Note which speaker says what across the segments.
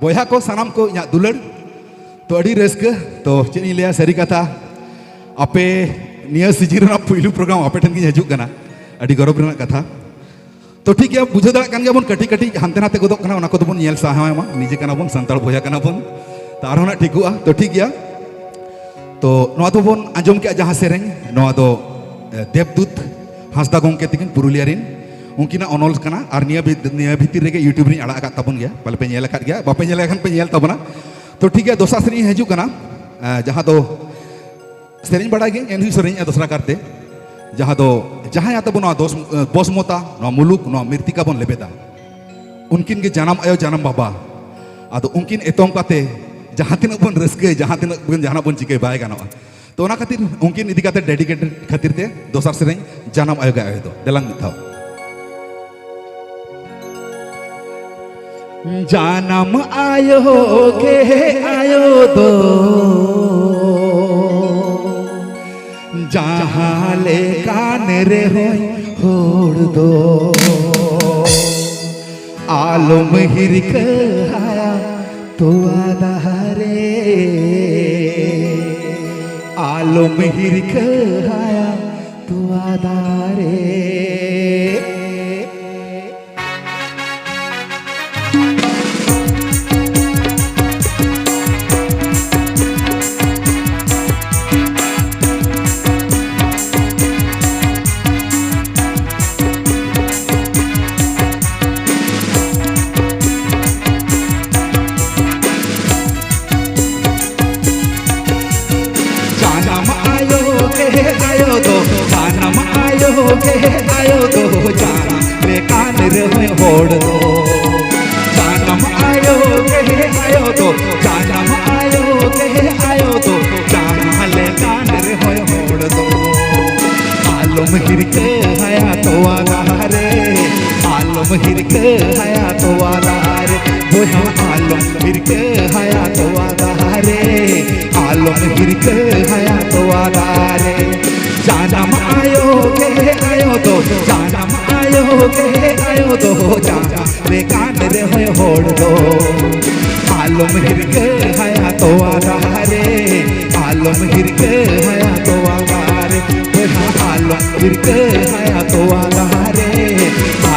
Speaker 1: boya ko sanam ko inyak dular to adi reska to chini liya sari kata ape niya sijirna puilu program ape tan gi hajuk kana adi gorob rena katha तो ठीक है बुझे दाड़ा कान गया बन कटी कटी हानते नाते गोदक कना ओना को तो बन नेल साहा मा निजे कना बन संताल बोया कना बन तो आरो ना ठिकुआ तो ठीक गया तो नोआ तो बन आंजम के जहां सेरें नोआ तो देवदूत हांसदा गोंके तिकिन पुरुलिया रिन उनकिना अनोल कना आर निया भीतिर रेगे यूट्यूब री अड़ा का तबन गया पले पे नेल गया बापे नेल खान पे नेल तबना तो ठीक है दोसा सेरें हजू कना जहां तो सेरें बड़ा गे एनही सेरें दोसरा करते जहां तो जहां आता बन बस मोता मुलुक मृतिका बन लेबेदा उनकिन के जानम आयो जानम बाबा आदो उनकिन एतोम काते जहां तिना बन रस्के जहां तिना बन जहां बन चिके बाय गानो तो ओना खातिर उनकिन इदी काते डेडिकेटेड खातिर ते दोसर सेरें जानम आयो गाय दो देलांग मिथाव जानम आयो के आयो दो जहाँ ले कान रे होड़ दो आलम हिरक आया तो आधारे आलम हिरक आया तो आधारे आयो दो जाना ले कान रे होड़ दो जानम आयो दो जानम आयो दो जाना ले कान रे होड़ दो आलम हिरके हया तो आधारे आलम हिरके हया तो आधारे बोया आलम हिरके हया तो आधारे आलम हिरके हया तो आधारे जानम आयो दो जानम आयो दो जाना रे कान रे होड़ दो आलम हिरके हया तो आधारे आलम हिरके हया तो आधारे आलम हिरके हया तो आधारे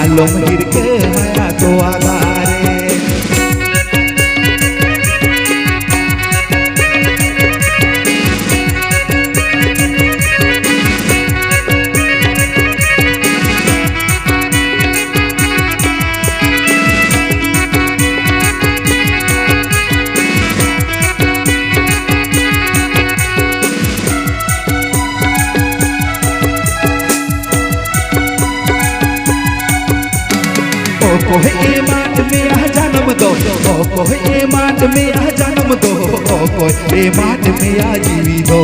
Speaker 1: आलम हिरके हया तो आधारे कोई ईमान में आ जन्म दो कोई ईमान में आ जन्म दो कोई ईमान में आ जीवी दो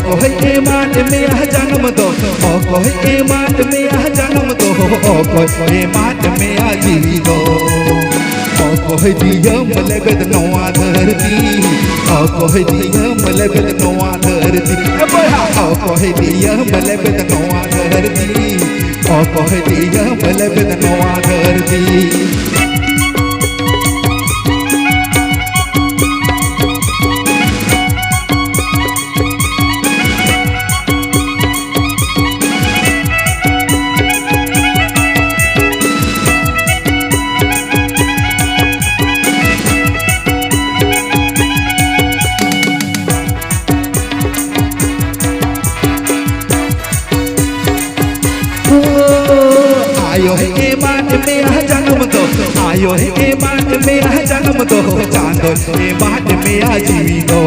Speaker 1: कोई ईमान में आ जन्म दो कोई ईमान में आ जन्म दो कोई ईमान में आ जीवी दो कोई दियम लगत नवा धरती कोई दियम लगत नवा धरती कोई दियम लगत नवा धरती कोई दियम लगत नवा धरती आयो है ईमान में आ जन्म दो आयो है ईमान में आ जन्म दो चांदो ईमान में आ जीवी दो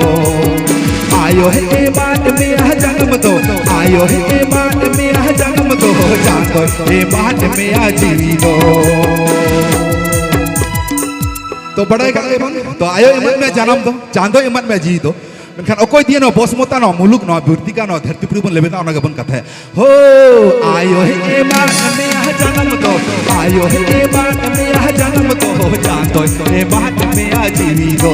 Speaker 1: आयो है ईमान में आ जन्म दो आयो है ईमान में आ जन्म दो चांदो ईमान में आ जीवी दो तो बड़ा गए बन तो आयो ईमान में जन्म दो चांदो ईमान में जी दो मेनखान अकोय दिए न बसमता न मुलुक न बिरतिका न धरतीपुरी बन लेबेता ओना गबन कथा हो आयो है ईमान में आ जन्म दो आयो है ईमान में आ जन्म दो चांदो ईमान में आ जीवी दो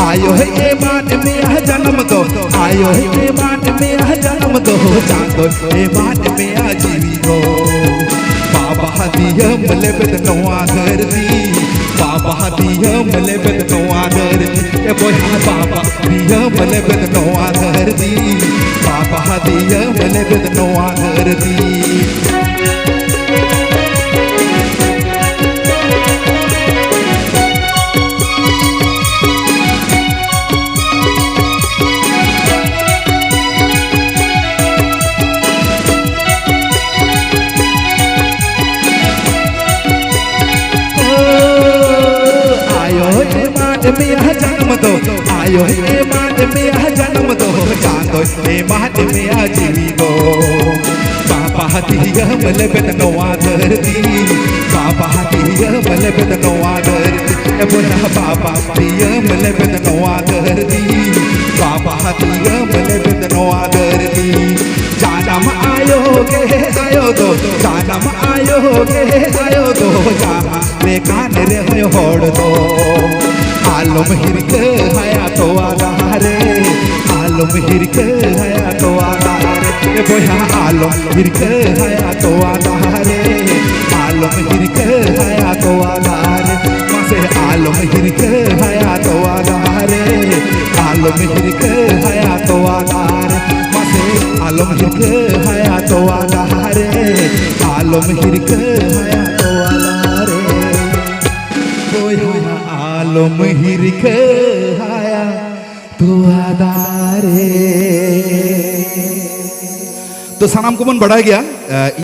Speaker 1: आयो है ईमान में आ जन्म दो आयो है ईमान में आ जन्म दो चांदो ईमान में आ जीवी दो बाबा दियम लेबेत नवा धरती बाबा dia melebet noa dharti e boya papa dia melebet noa dharti papa dia melebet noa dharti मेरा जन्म दो आयो हे मात मेरा जन्म दो चांदो हे मात मेरा जीवी दो पापा दिया मलबत नवा धरती पापा दिया मलबत नवा धरती ए बोला पापा दिया मलबत नवा धरती पापा दिया मलबत नवा धरती जानम आयो दो जानम आयो दो जहाँ बेकान रे होड़ दो आलम हिरक हया तो आधारे आलम हिरक हया तो आधारे बोया आलम हिरक हया तो आधारे आलम हिरक हया तो आधारे मासे आलम हिरक हया तो आधारे आलम हिरक हया तो आधारे मासे आलम हिरक हया तो आधारे आलम हिरक हया तो आधारे बोया आलम हिरक हया तो आधारे तो सानाम को मन बढ़ा गया